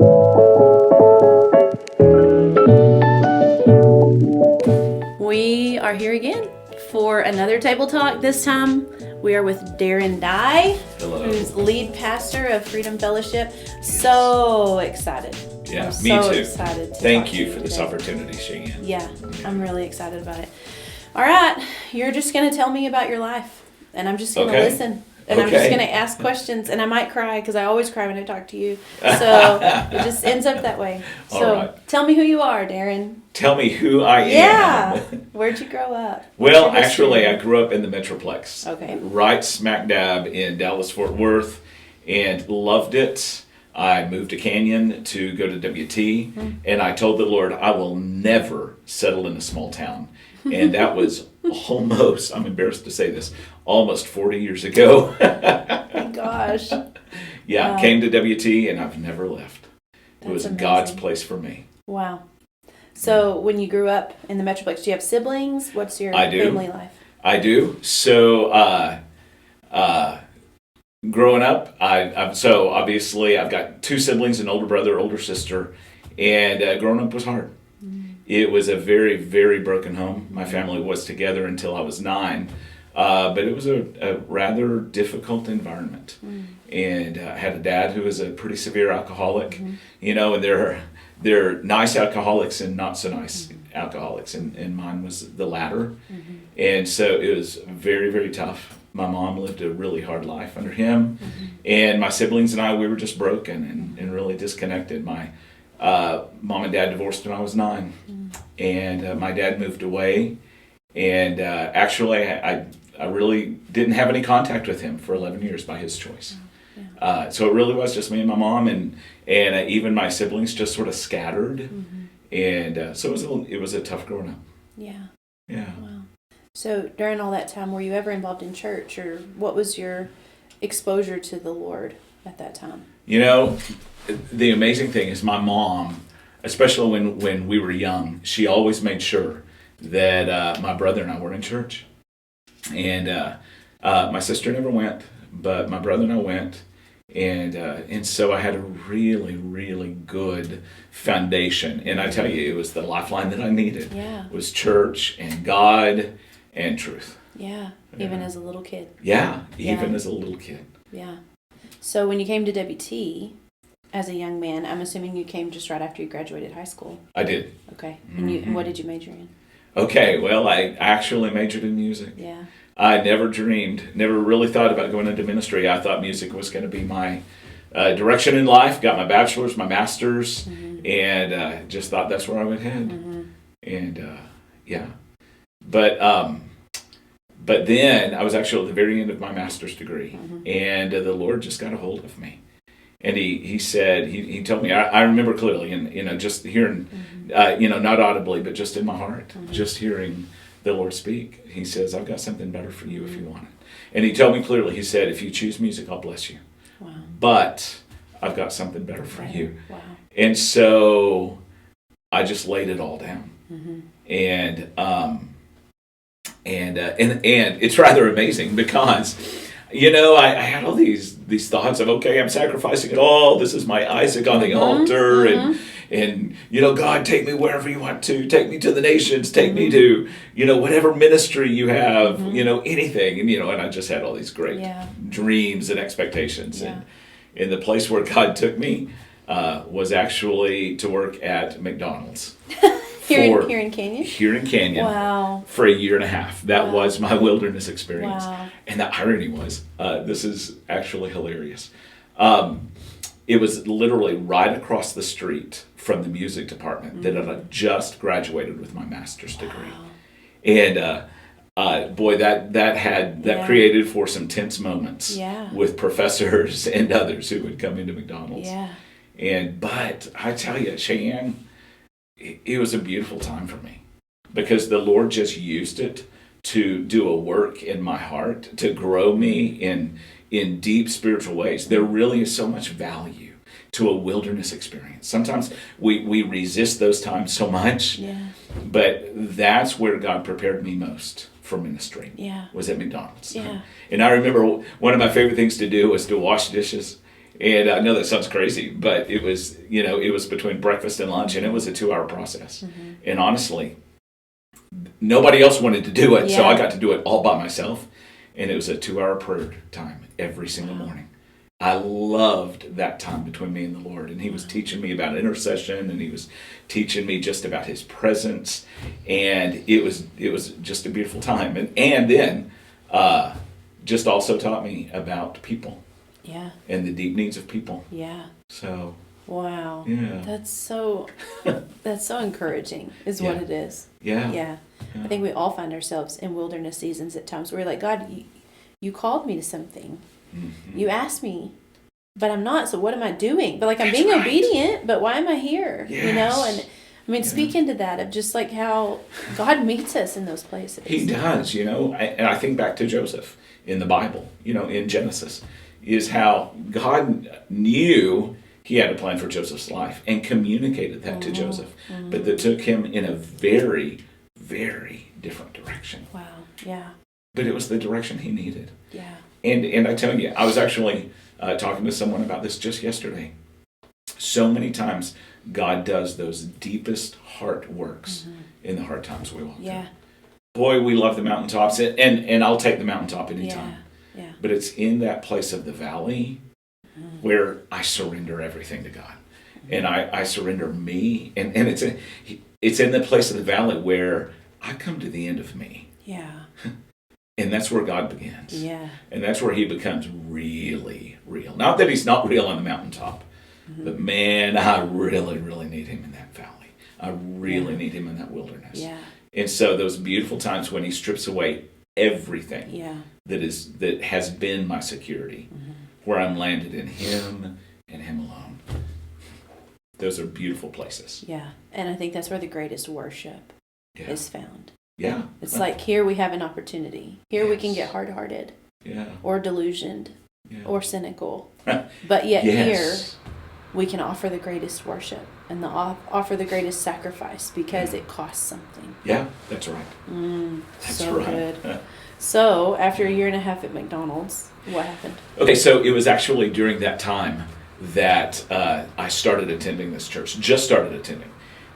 We are here again for another table talk. This time we are with Darren Dye, Hello. who's lead pastor of Freedom Fellowship. Yes. So excited. Yeah, I'm me so too. Excited to Thank you to for this today. opportunity, Cheyenne. Yeah, I'm really excited about it. All right, you're just going to tell me about your life, and I'm just going to listen. And I'm just going to ask questions, and I might cry because I always cry when I talk to you. So it just ends up that way. So Tell me who you are, Darren. Tell me who I am. Yeah. Where'd you grow up? Well, actually, I grew up in the Metroplex. Okay. Right smack dab in Dallas-Fort Worth, and loved it. I moved to Canyon to go to WT, and I told the Lord, I will never settle in a small town. And that was almost, I'm embarrassed to say this, almost 40 years ago. My gosh. Yeah, came to WT, and I've never left. It was amazing. God's place for me. Wow. So when you grew up in the Metroplex, do you have siblings? What's your family life? I do. So growing up, so obviously I've got two siblings, an older brother, older sister, and growing up was hard. It was a very, very broken home. My family was together until I was 9, but it was a rather difficult environment. And I had a dad who was a pretty severe alcoholic, and there are nice alcoholics and not so nice alcoholics, and mine was the latter. And so it was very, very tough. My mom lived a really hard life under him, and my siblings and I, we were just broken and really disconnected. My mom and dad divorced when I was 9, and my dad moved away, and actually I really didn't have any contact with him for 11 years by his choice. So it really was just me and my mom, and even my siblings just sort of scattered, and so it was a tough growing up. Yeah. Wow. So during all that time, were you ever involved in church, or what was your exposure to the Lord at that time? The amazing thing is my mom, especially when we were young, she always made sure that my brother and I were in church. And my sister never went, but my brother and I went. And so I had a really, really good foundation. And I tell you, it was the lifeline that I needed. Yeah. It was church and God and truth. Yeah, even as a little kid. Yeah, even as a little kid. Yeah. So when you came to WT as a young man, I'm assuming you came just right after you graduated high school. I did. Okay. And what did you major in? Okay, well, I actually majored in music. Yeah. I never really thought about going into ministry. I thought music was going to be my direction in life. Got my bachelor's, my master's, and just thought that's where I would head. And yeah. But then I was actually at the very end of my master's degree, and the Lord just got a hold of me. And he said, he told me, I remember clearly, and just hearing, not audibly, but just in my heart, just hearing the Lord speak. He says, I've got something better for you if you want it. And he told me clearly, he said, if you choose music, I'll bless you. Wow. But I've got something better for you. Wow. And so I just laid it all down. And it's rather amazing because, I had all these thoughts of, okay, I'm sacrificing it all. This is my Isaac on the altar. And God, take me wherever you want to. Take me to the nations. Take me to, whatever ministry you have, anything. And I just had all these great dreams and expectations. Yeah. And the place where God took me was actually to work at McDonald's. Here in Canyon? Here in Canyon. Wow. For a year and a half. That was my wilderness experience. Wow. And the irony was, this is actually hilarious. It was literally right across the street from the music department that I just graduated with my master's degree. And boy, that created for some tense moments with professors and others who would come into McDonald's. Yeah. But I tell you, Cheyenne, it was a beautiful time for me because the Lord just used it to do a work in my heart, to grow me in deep spiritual ways. There really is so much value to a wilderness experience. Sometimes we resist those times so much, but that's where God prepared me most for ministry, was at McDonald's. Yeah. And I remember one of my favorite things to do was to wash dishes. And I know that sounds crazy, but it was, it was between breakfast and lunch, and it was a 2-hour process. And honestly, nobody else wanted to do it, so I got to do it all by myself. And it was a 2-hour prayer time every single morning. I loved that time between me and the Lord. And he was teaching me about intercession, and he was teaching me just about his presence. And it was just a beautiful time. And then just also taught me about people. Yeah. And the deep needs of people. Yeah. So. Wow. Yeah. That's so encouraging is what it is. Yeah. I think we all find ourselves in wilderness seasons at times where we're like, God, you called me to something. You asked me, but I'm not, so what am I doing? But I'm being obedient, but why am I here? Yes. And speak into that of just how God meets us in those places. He does, and I think back to Joseph in the Bible, in Genesis, is how God knew he had a plan for Joseph's life and communicated that to Joseph, but that took him in a very, very different direction. Wow, yeah. But it was the direction he needed. Yeah. And I tell you, I was actually talking to someone about this just yesterday. So many times, God does those deepest heart works in the hard times we walk through. Boy, we love the mountaintops, and I'll take the mountaintop anytime. Yeah. But it's in that place of the valley where I surrender everything to God. And I surrender me. And it's in the place of the valley where I come to the end of me. Yeah. And that's where God begins. Yeah. And that's where he becomes really real. Not that he's not real on the mountaintop, but man, I really, really need him in that valley. I really need him in that wilderness. Yeah. And so those beautiful times when he strips away everything that has been my security, where I'm landed in him and him alone. Those are beautiful places. Yeah. And I think that's where the greatest worship is found. Yeah. It's here we have an opportunity. Here we can get hard-hearted. Yeah. Or delusioned. Yeah. Or cynical. But yet here we can offer the greatest worship and offer the greatest sacrifice because it costs something. Yeah, that's right. That's so right. Good. So, after a year and a half at McDonald's, what happened? Okay, so it was actually during that time that I started attending this church. Just started attending.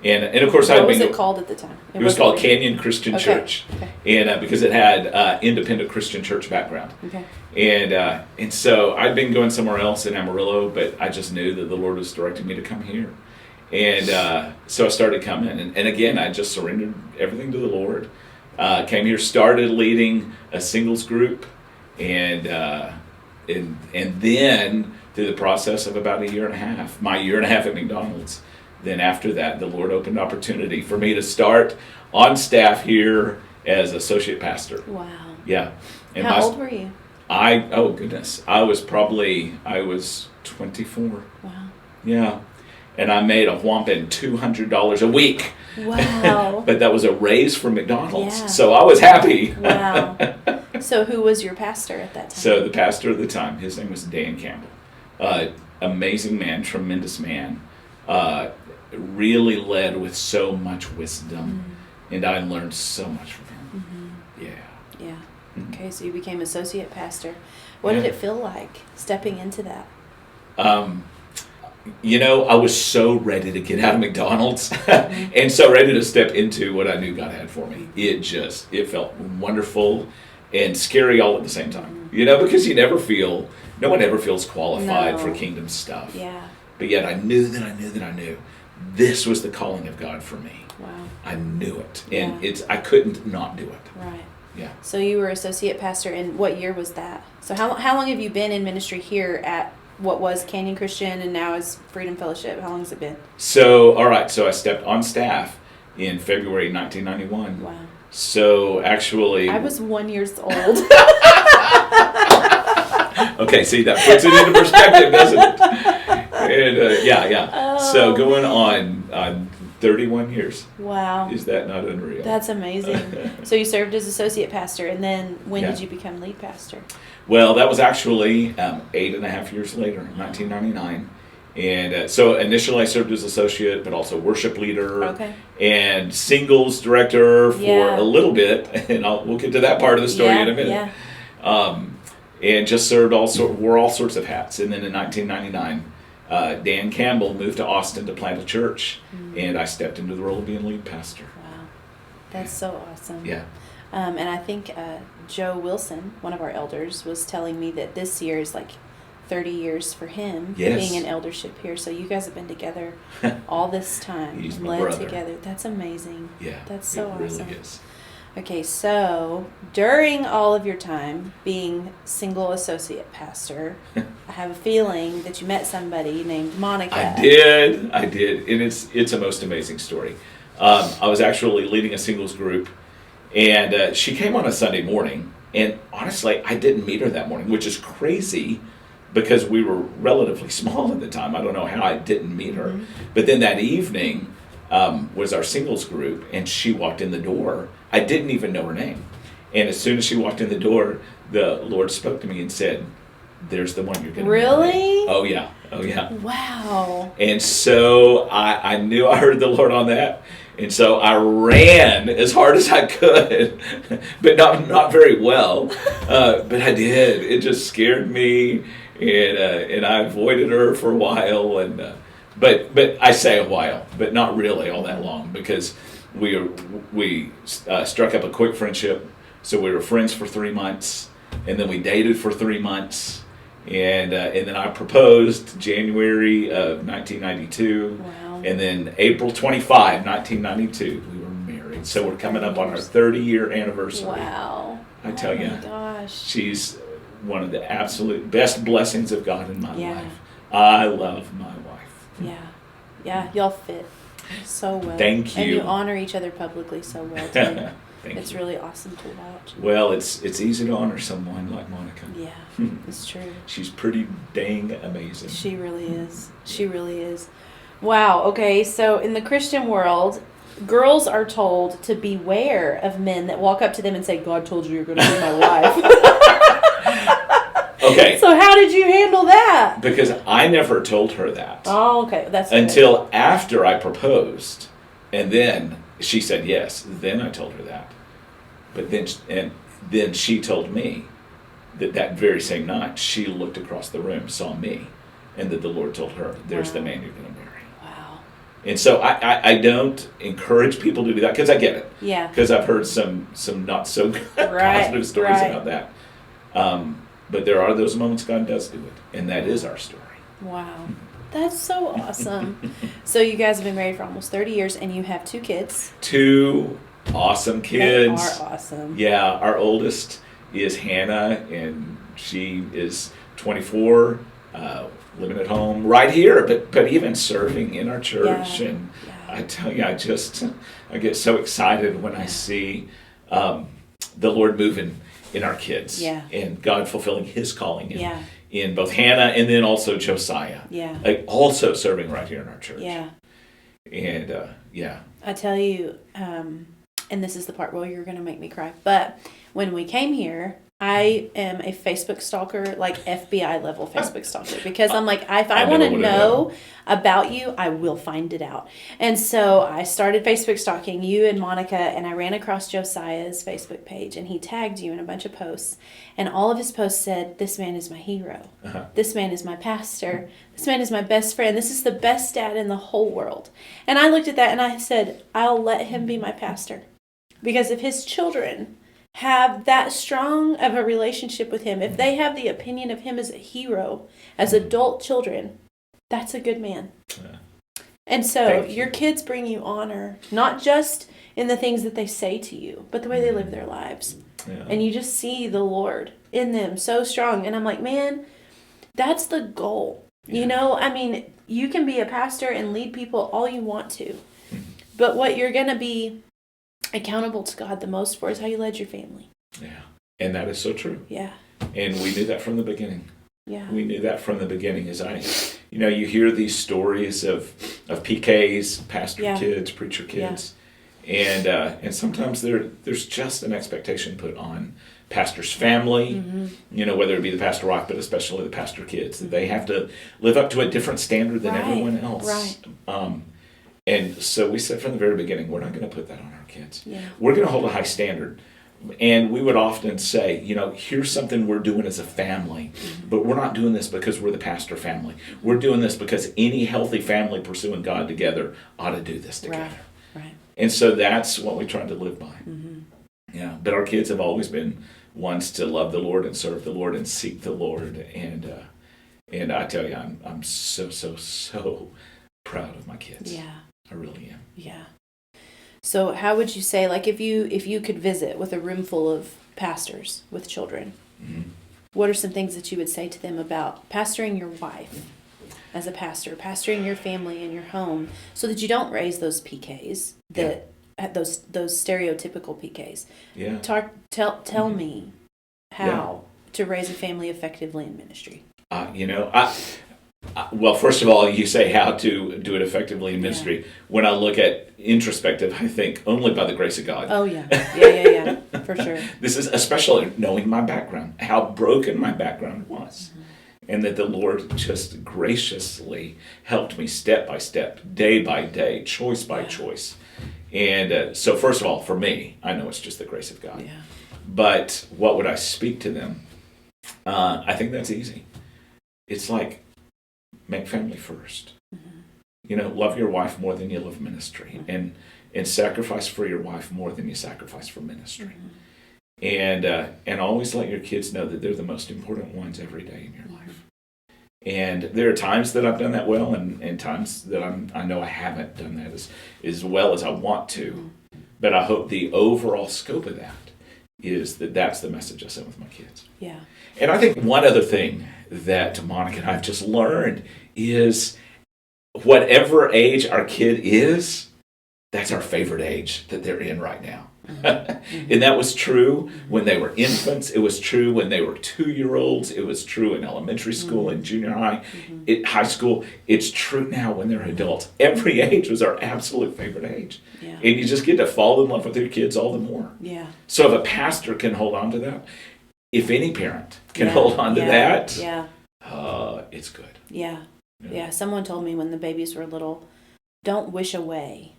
And of course, what was it called at the time? It was called Canyon Christian Church. Okay. And because it had independent Christian church background. Okay. And so I'd been going somewhere else in Amarillo, but I just knew that the Lord was directing me to come here. And so I started coming. And again, I just surrendered everything to the Lord. Came here, started leading a singles group, and then through the process of about my year and a half at McDonald's, then after that, the Lord opened opportunity for me to start on staff here as associate pastor. Wow. Yeah. And how old were you? I was 24. Wow. Yeah. And I made a whopping $200 a week. Wow. But that was a raise from McDonald's. Yeah. So I was happy. Wow. So who was your pastor at that time? So the pastor at the time, his name was Dan Campbell. Amazing man, tremendous man. Really led with so much wisdom. And I learned so much from him. Yeah. Okay, so you became associate pastor. What did it feel like stepping into that? I was so ready to get out of McDonald's and so ready to step into what I knew God had for me. It felt wonderful and scary all at the same time. Because no one ever feels qualified for kingdom stuff. Yeah. But yet I knew this was the calling of God for me. Wow. I knew it. And I couldn't not do it. Right. Yeah. So you were associate pastor, and what year was that? So how long have you been in ministry here at what was Canyon Christian and now is Freedom Fellowship? How long has it been? So, all right. So I stepped on staff in February 1991. Wow. So actually... I was 1 year old. Okay, see, that puts it into perspective, doesn't it? And, So going on 31 years. Wow. Is that not unreal? That's amazing. So you served as associate pastor, and then when did you become lead pastor? Well, that was actually 8.5 years later, 1999. And so initially I served as associate, but also worship leader and singles director for a little bit. And we'll get to that part of the story in a minute. Yeah. and just wore all sorts of hats. And then in 1999, Dan Campbell moved to Austin to plant a church, and I stepped into the role of being lead pastor. Wow, that's so awesome. Yeah. And I think Joe Wilson, one of our elders, was telling me that this year is like 30 years for him being in eldership here. So you guys have been together all this time. He's and my led brother. together. That's amazing. Yeah. That's so awesome. Really is. Okay, so during all of your time being single associate pastor, I have a feeling that you met somebody named Monica. I did, and it's a most amazing story. I was actually leading a singles group, and she came on a Sunday morning, and honestly, I didn't meet her that morning, which is crazy because we were relatively small at the time. I don't know how I didn't meet her. But then that evening was our singles group, and she walked in the door. I didn't even know her name. And as soon as she walked in the door, the Lord spoke to me and said, "There's the one you're going to Really? Oh, yeah. Oh, yeah. Wow. And so I knew I heard the Lord on that. And so I ran as hard as I could, but not very well. But I did. It just scared me, and I avoided her for a while. And but I say a while, but not really all that long, because we struck up a quick friendship. So we were friends for 3 months, and then we dated for 3 months. And then I proposed January of 1992. Wow. And then April 25, 1992, we were married. So we're coming up on our 30-year anniversary. Wow. I tell you, gosh. she's one of the absolute best blessings of God in my Yeah. life. I love my wife. Yeah. Yeah, y'all fit so well. Thank you. And you honor each other publicly so well, too. It's you. really awesome to watch. Well, it's easy to honor someone like Monica. Yeah, it's true. She's pretty dang amazing. She really is. She really is. Wow, okay, so in the Christian world, girls are told to beware of men that walk up to them and say, "God told you you're going to be my wife." Okay. So how did you handle that? Because I never told her that. Oh, okay. That's until after I proposed, and then she said yes. Then I told her that. But then she told me that very same night she looked across the room, saw me, and that the Lord told her, "There's the man you're going to marry." Wow. And so I don't encourage people to do that, because I get it. Yeah. Because I've heard some not so good positive stories about that. But there are those moments God does do it, and that is our story. Wow. That's so awesome. So you guys have been married for almost 30 years, and you have 2 kids. 2 awesome kids. They are awesome. Yeah, our oldest is Hannah, and she is 24, living at home right here, but even serving in our church. Yeah. And I tell you, I get so excited when I see the Lord moving in our kids, and God fulfilling His calling in both Hannah and then also Josiah. Yeah. Like also serving right here in our church. Yeah. And I tell you, and this is the part where you're going to make me cry, but when we came here, I am a Facebook stalker, like FBI level Facebook stalker, because I'm like, if I want to know about you, I will find it out. And so I started Facebook stalking you and Monica, and I ran across Josiah's Facebook page, and he tagged you in a bunch of posts, and all of his posts said, "This man is my hero. This man is my pastor. This man is my best friend. This is the best dad in the whole world." And I looked at that and I said, I'll let him be my pastor, because if his children have that strong of a relationship with him, if they have the opinion of him as a hero, as adult children, that's a good man. And so your kids bring you honor, not just in the things that they say to you, but the way they live their lives. Yeah. And you just see the Lord in them so strong. And I'm like, man, that's the goal. Yeah. You know, I mean, you can be a pastor and lead people all you want to, but what you're going to be accountable to God the most for is how you led your family. Yeah. And that is so true. Yeah. And we knew that from the beginning. Yeah. We knew that from the beginning. You hear these stories of PKs, pastor kids, preacher kids, and sometimes there's just an expectation put on pastor's family, whether it be the pastor wife, but especially the pastor kids, that they have to live up to a different standard than everyone else. Right. And so we said from the very beginning, we're not going to put that on our kids. Yeah. We're going to hold a high standard, And we would often say, here's something we're doing as a family, but we're not doing this because we're the pastor family. We're doing this because any healthy family pursuing God together ought to do this together. Right. And so that's what we try to live by. Yeah. But our kids have always been ones to love the Lord and serve the Lord and seek the Lord. And I tell you, I'm so proud of my kids. Yeah. I really am. Yeah. So how would you say, like, if you could visit with a room full of pastors with children, what are some things that you would say to them about pastoring your wife as a pastor, pastoring your family and your home, so that you don't raise those PKs, those stereotypical PKs? Yeah. Tell me how to raise a family effectively in ministry. Well, first of all, you say how to do it effectively in ministry. Yeah. When I look at introspective, I think only by the grace of God. Oh, yeah, for sure. This is especially knowing my background, how broken my background was, and that the Lord just graciously helped me step by step, day by day, choice by choice. And so first of all, for me, I know it's just the grace of God. Yeah. But what would I speak to them? I think that's easy. It's like, make family first. Love your wife more than you love ministry, and sacrifice for your wife more than you sacrifice for ministry. And always let your kids know that they're the most important ones every day in your life. And there are times that I've done that well, and times that I know I haven't done that as well as I want to. But I hope the overall scope of that is that that's the message I send with my kids. Yeah. And I think one other thing that Monica and I have just learned is whatever age our kid is, that's our favorite age that they're in right now. And that was true when they were infants. It was true when they were 2-year-olds. It was true in elementary school and junior high, high school. It's true now when they're adults. Every age was our absolute favorite age. Yeah. And you just get to fall in love with your kids all the more. Yeah. So if a pastor can hold on to that, if any parent can hold on to that, it's good. Yeah. Someone told me when the babies were little, don't wish away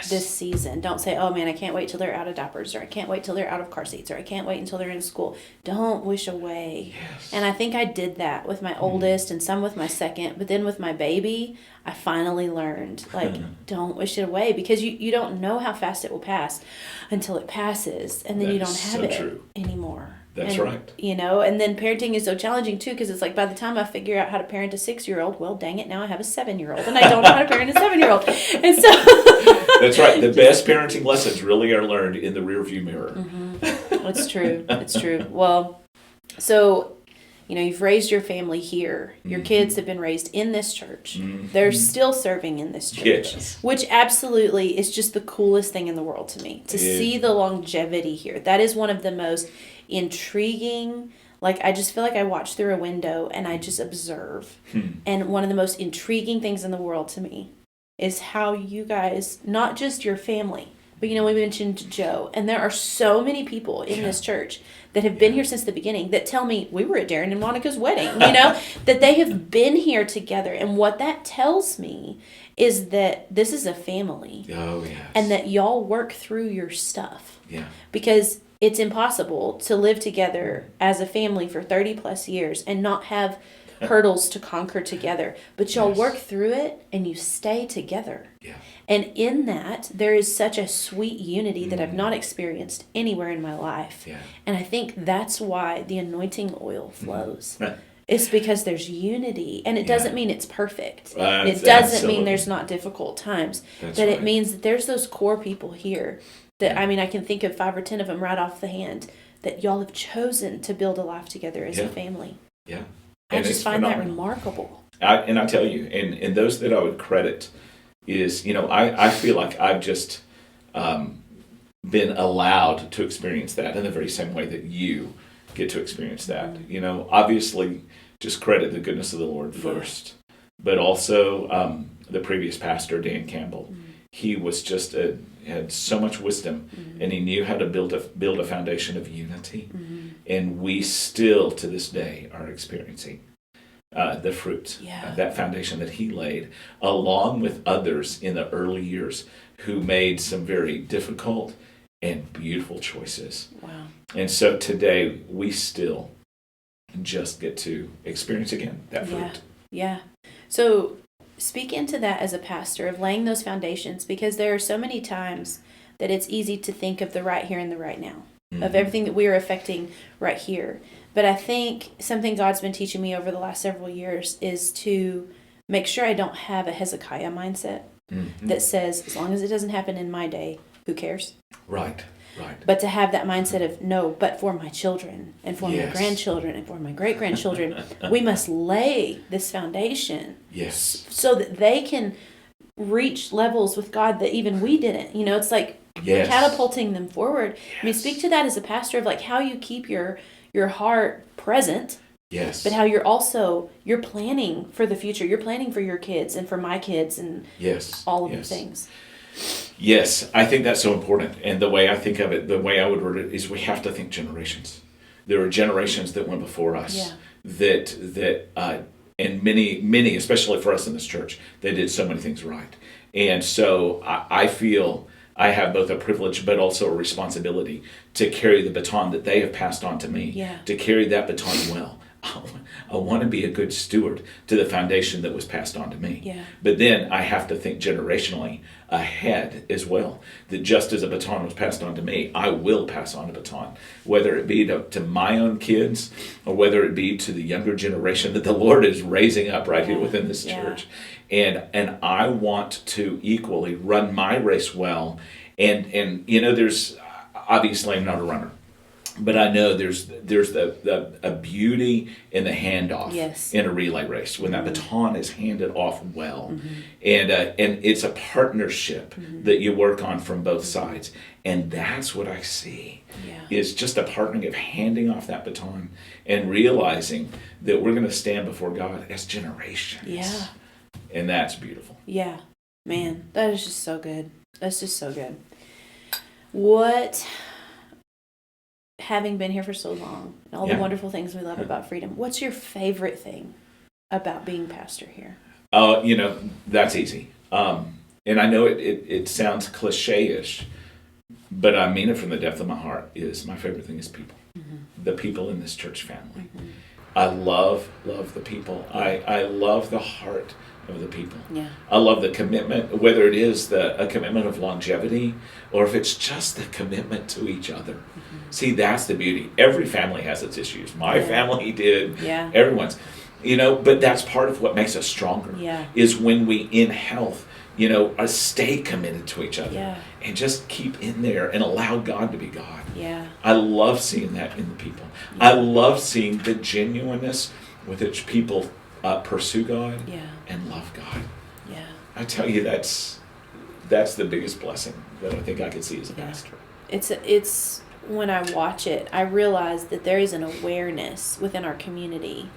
this season. Don't say, oh man, I can't wait till they're out of diapers, or I can't wait till they're out of car seats, or I can't wait until they're in school. Don't wish away. Yes. And I think I did that with my oldest and some with my second, but then with my baby, I finally learned, don't wish it away, because you don't know how fast it will pass until it passes, and then you don't have it anymore. That's right. And then parenting is so challenging too, because it's like by the time I figure out how to parent a 6-year-old, well, dang it, now I have a 7-year-old, and I don't know how to parent a 7-year-old. And so that's right. The best parenting lessons really are learned in the rearview mirror. It's true. It's true. Well, so you've raised your family here. Your kids have been raised in this church. They're still serving in this church, which absolutely is just the coolest thing in the world to me, to see the longevity here. That is one of the most intriguing, I just feel like I watch through a window and I just observe. And one of the most intriguing things in the world to me is how you guys, not just your family, but we mentioned Joe, and there are so many people in this church that have been here since the beginning that tell me, we were at Darren and Monica's wedding, that they have been here together. And what that tells me is that this is a family. Oh, yes. And that y'all work through your stuff. Yeah. Because it's impossible to live together as a family for 30 plus years and not have hurdles to conquer together. But y'all work through it and you stay together. Yeah. And in that, there is such a sweet unity that I've not experienced anywhere in my life. Yeah. And I think that's why the anointing oil flows. It's because there's unity. And it doesn't mean it's perfect. It doesn't mean there's not difficult times. But it means that there's those core people here that, I can think of 5 or 10 of them right off the hand, that y'all have chosen to build a life together as a family. Yeah. I just find that remarkable. I tell you, and those that I would credit is, I feel like I've just been allowed to experience that in the very same way that you get to experience that. Obviously, just credit the goodness of the Lord first, but also the previous pastor, Dan Campbell. He was just had so much wisdom, and he knew how to build a foundation of unity. And we still, to this day, are experiencing the fruit of that foundation that he laid, along with others in the early years who made some very difficult and beautiful choices. Wow. And so today we still just get to experience again that fruit. Yeah. So speak into that as a pastor of laying those foundations, because there are so many times that it's easy to think of the right here and the right now, of everything that we are affecting right here. But I think something God's been teaching me over the last several years is to make sure I don't have a Hezekiah mindset that says, as long as it doesn't happen in my day, who cares? Right. But to have that mindset of, no, but for my children and for my grandchildren and for my great-grandchildren, we must lay this foundation so that they can reach levels with God that even we didn't. It's like catapulting them forward. I mean, speak to that as a pastor of like how you keep your heart present. Yes. But how you're planning for the future. You're planning for your kids and for my kids and all of the things. Yes, I think that's so important. And the way I think of it, the way I would word it, is we have to think generations. There are generations that went before us and many, especially for us in this church, they did so many things right. And so I feel I have both a privilege but also a responsibility to carry the baton that they have passed on to me, to carry that baton well. I want to be a good steward to the foundation that was passed on to me. Yeah. But then I have to think generationally ahead as well, that just as a baton was passed on to me, I will pass on a baton, whether it be to my own kids or whether it be to the younger generation that the Lord is raising up right here within this church. And I want to equally run my race well. And there's, obviously I'm not a runner, but I know there's a beauty in the handoff in a relay race when that baton is handed off well, and it's a partnership that you work on from both sides, and that's what I see is just a partnering of handing off that baton and realizing that we're going to stand before God as generations, and that's beautiful. Yeah, man, that is just so good. That's just so good. What? Having been here for so long, and all the wonderful things we love about freedom, what's your favorite thing about being pastor here? That's easy. And I know it sounds cliche-ish, but I mean it from the depth of my heart. Is my favorite thing is people. The people in this church family. I love the people. I love the heart of the people. Yeah. I love the commitment, whether it is a commitment of longevity or if it's just the commitment to each other. See, that's the beauty. Every family has its issues. My family did. Yeah. Everyone's. But that's part of what makes us stronger. Yeah. Is when we, in health, stay committed to each other and just keep in there and allow God to be God. Yeah. I love seeing that in the people. Yeah. I love seeing the genuineness with which people pursue God and love God. Yeah. I tell you, that's the biggest blessing that I think I could see as a pastor. It's when I watch it, I realize that there is an awareness within our community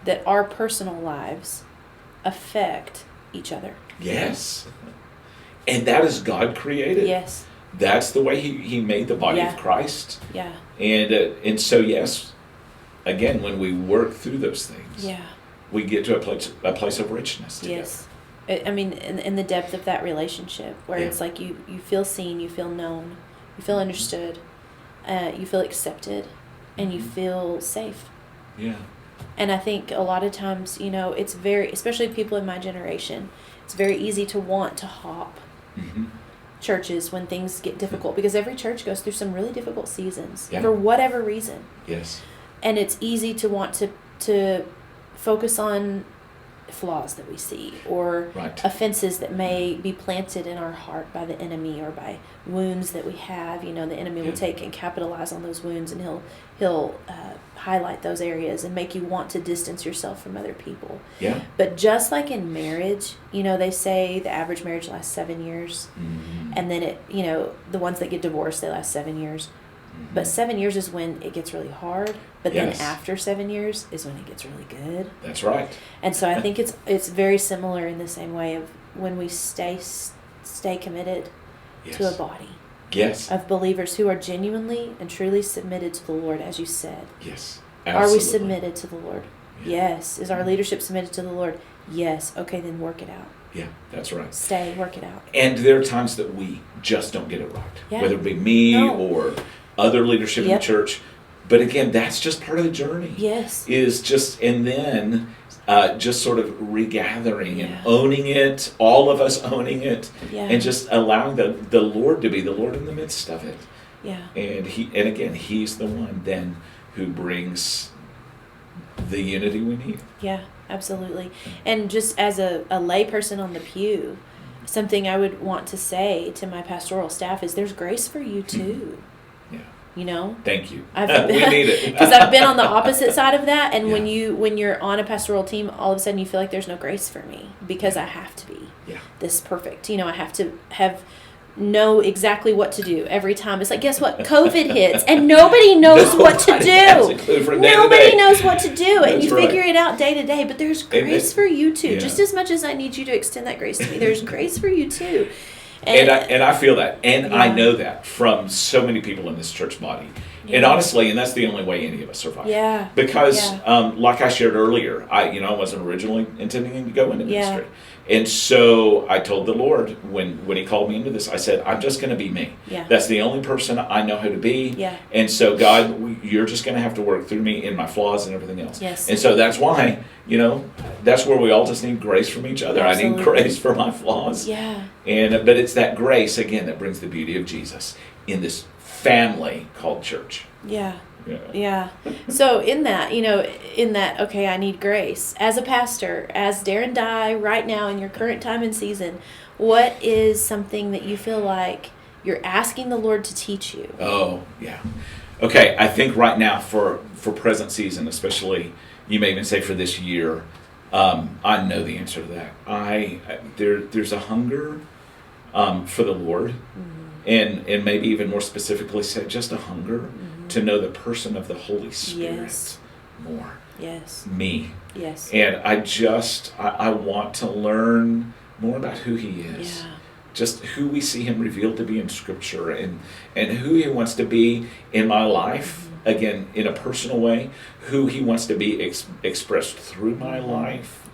that our personal lives affect each other. Yes. And that is God created. Yes. That's the way he made the body of Christ. Yeah. And so, yes, again, when we work through those things, we get to a place of richness together. Yes. I mean, in the depth of that relationship, where it's like you feel seen, you feel known, you feel understood, you feel accepted, and you feel safe. Yeah. And I think a lot of times, it's very, especially people in my generation, it's very easy to want to hop churches when things get difficult, because every church goes through some really difficult seasons for whatever reason. Yes. And it's easy to want to focus on flaws that we see or offenses that may be planted in our heart by the enemy or by wounds that we have. The enemy will take and capitalize on those wounds, and he'll highlight those areas and make you want to distance yourself from other people. Yeah. But just like in marriage, they say the average marriage lasts 7 years, and then the ones that get divorced, they last 7 years. But 7 years is when it gets really hard. But then after 7 years is when it gets really good. That's right. And so I think it's very similar in the same way of when we stay committed to a body. Yes. Of believers who are genuinely and truly submitted to the Lord, as you said. Yes. Absolutely. Are we submitted to the Lord? Yeah. Yes. Is our leadership submitted to the Lord? Yes. Okay, then work it out. Yeah, that's right. Stay, work it out. And there are times that we just don't get it right, Yeah. whether it be me or other leadership in the church. But again, that's just part of the journey. Yes. And then just sort of regathering and owning it, all of us owning it, and just allowing the Lord to be the Lord in the midst of it. Yeah. And again, He's the one then who brings the unity we need. Yeah, absolutely. And just as a lay person on the pew, something I would want to say to my pastoral staff is there's grace for you too. Yeah. You know? Thank you. We need it. Because I've been on the opposite side of that, and when you're on a pastoral team, all of a sudden you feel like there's no grace for me because I have to be this perfect. I have to know exactly what to do every time. It's like, guess what? COVID hits, and nobody knows what to do. Nobody knows what to do, and you figure it out day to day. But there's grace for you too. Just as much as I need you to extend that grace to me, there's grace for you too. And I feel that, and I know that from so many people in this church body. And honestly, and that's the only way any of us survive. Yeah. Because, like I shared earlier, I wasn't originally intending to go into ministry. And so I told the Lord when He called me into this, I said, I'm just going to be me. Yeah. That's the only person I know how to be. Yeah. And so God, you're just going to have to work through me in my flaws and everything else. Yes. And so that's why, that's where we all just need grace from each other. Absolutely. I need grace for my flaws. Yeah. But it's that grace, again, that brings the beauty of Jesus in this family called church. Yeah. So in that, okay, I need grace. As a pastor, as Darren Dye, right now in your current time and season, what is something that you feel like you're asking the Lord to teach you? Oh, yeah. Okay, I think right now for present season, especially, you may even say for this year, I know the answer to that. There's a hunger for the Lord, and maybe even more specifically said, just a hunger to know the person of the Holy Spirit more. Yes. Me. Yes. And I want to learn more about who He is. Yeah. Just who we see Him revealed to be in Scripture, and who He wants to be in my life, again, in a personal way, who He wants to be expressed through my life.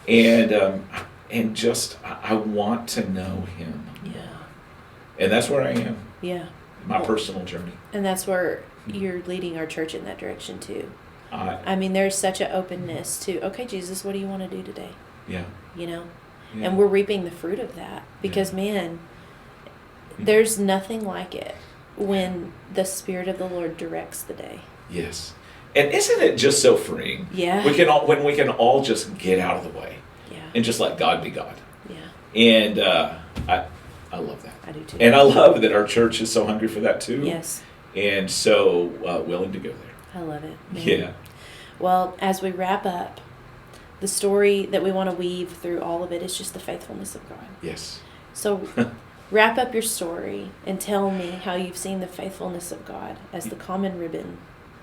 Yeah. And just, I want to know Him. Yeah. And that's where I am. Yeah. My personal journey. And that's where you're leading our church in that direction too. There's such an openness to, okay, Jesus, what do you want to do today? Yeah. Yeah. And we're reaping the fruit of that because, man, there's nothing like it when the Spirit of the Lord directs the day. Yes. And isn't it just so freeing? Yeah. When we can all just get out of the way. Yeah. And just let God be God. Yeah. And I love that. I do too. And I love that our church is so hungry for that too. Yes. And so willing to go there. I love it. Man. Yeah. Well, as we wrap up, the story that we want to weave through all of it is just the faithfulness of God. Yes. So wrap up your story and tell me how you've seen the faithfulness of God as the common ribbon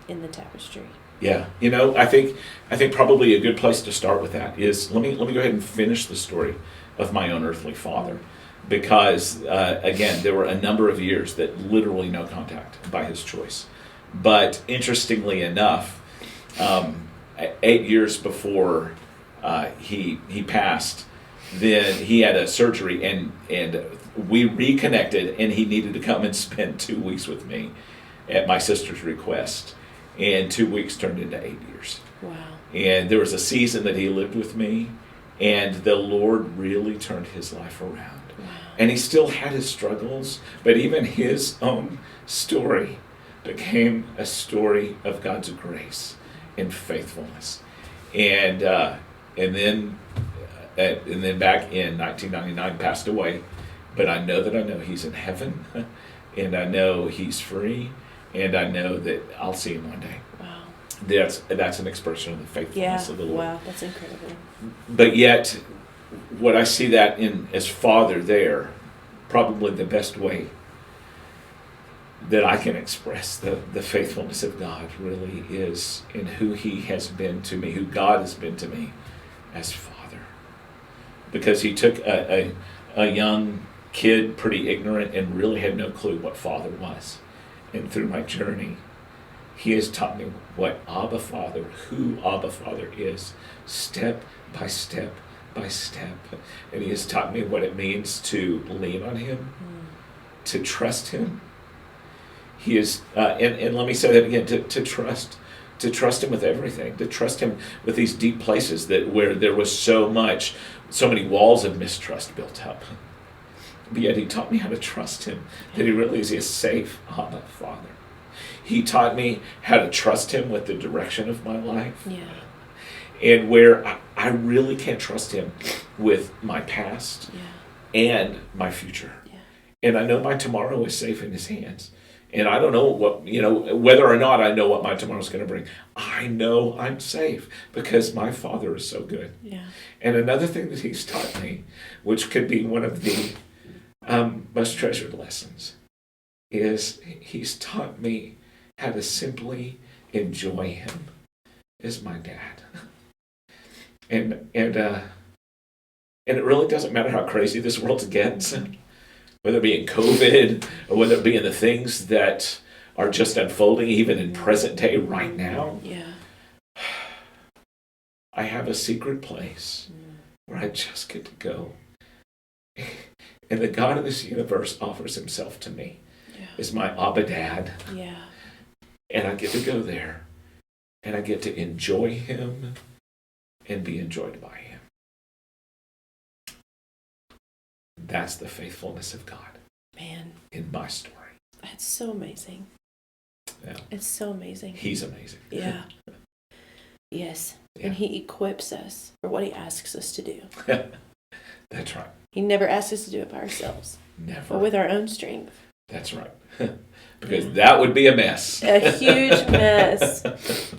in the tapestry. Yeah. I think probably a good place to start with that is let me go ahead and finish the story of my own earthly father. Because, again, there were a number of years that literally no contact by his choice. But interestingly enough, 8 years before he passed, then he had a surgery and we reconnected, and he needed to come and spend 2 weeks with me at my sister's request. And 2 weeks turned into 8 years. Wow. And there was a season that he lived with me, and the Lord really turned his life around. Wow. And he still had his struggles, but even his own story became a story of God's grace and faithfulness. And then back in 1999 passed away. But I know he's in heaven, and I know he's free, and I know that I'll see him one day. Wow. That's an expression of the faithfulness of the Lord. Wow, that's incredible. But yet, what I see that in as Father there, probably the best way that I can express the faithfulness of God really is in who He has been to me, who God has been to me as Father. Because He took a young kid, pretty ignorant, and really had no clue what Father was. And through my journey, He has taught me what Abba Father, who Abba Father is, step by step by step. And he has taught me what it means to lean on him, to trust him. He is, and let me say that again, to trust him with everything, to trust him with these deep places where there was so many walls of mistrust built up. But yet he taught me how to trust him, that he really is a safe Abba Father. He taught me how to trust him with the direction of my life. Yeah. And where I really can't trust him with my past and my future. Yeah. And I know my tomorrow is safe in his hands. And I don't know whether or not I know what my tomorrow is going to bring. I know I'm safe because my Father is so good. Yeah. And another thing that he's taught me, which could be one of the most treasured lessons, is he's taught me how to simply enjoy him as my dad. And it really doesn't matter how crazy this world gets, whether it be in COVID or whether it be in the things that are just unfolding even in present day right now. Yeah. I have a secret place where I just get to go. And the God of this universe offers himself to me as my Abba Dad. Yeah. And I get to go there. And I get to enjoy him and be enjoyed by him. That's the faithfulness of God. Man. In my story. That's so amazing. Yeah. It's so amazing. He's amazing. Yeah. Yes. Yeah. And he equips us for what he asks us to do. That's right. He never asks us to do it by ourselves. Never. Or with our own strength. That's right. Because that would be a mess. A huge mess.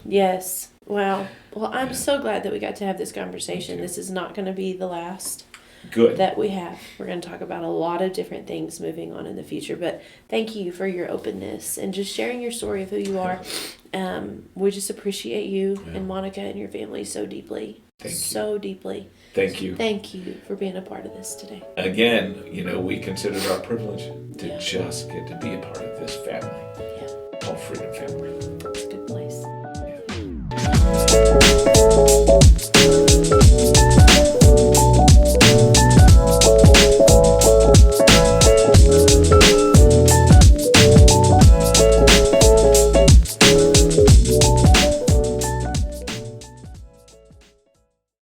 Yes. Wow. Well, I'm so glad that we got to have this conversation. This is not going to be the last that we have. We're going to talk about a lot of different things moving on in the future. But thank you for your openness and just sharing your story of who you are. We just appreciate you and Monica and your family so deeply. So deeply. Thank you. Thank you for being a part of this today. Again, we consider it our privilege to just get to be a part of this family.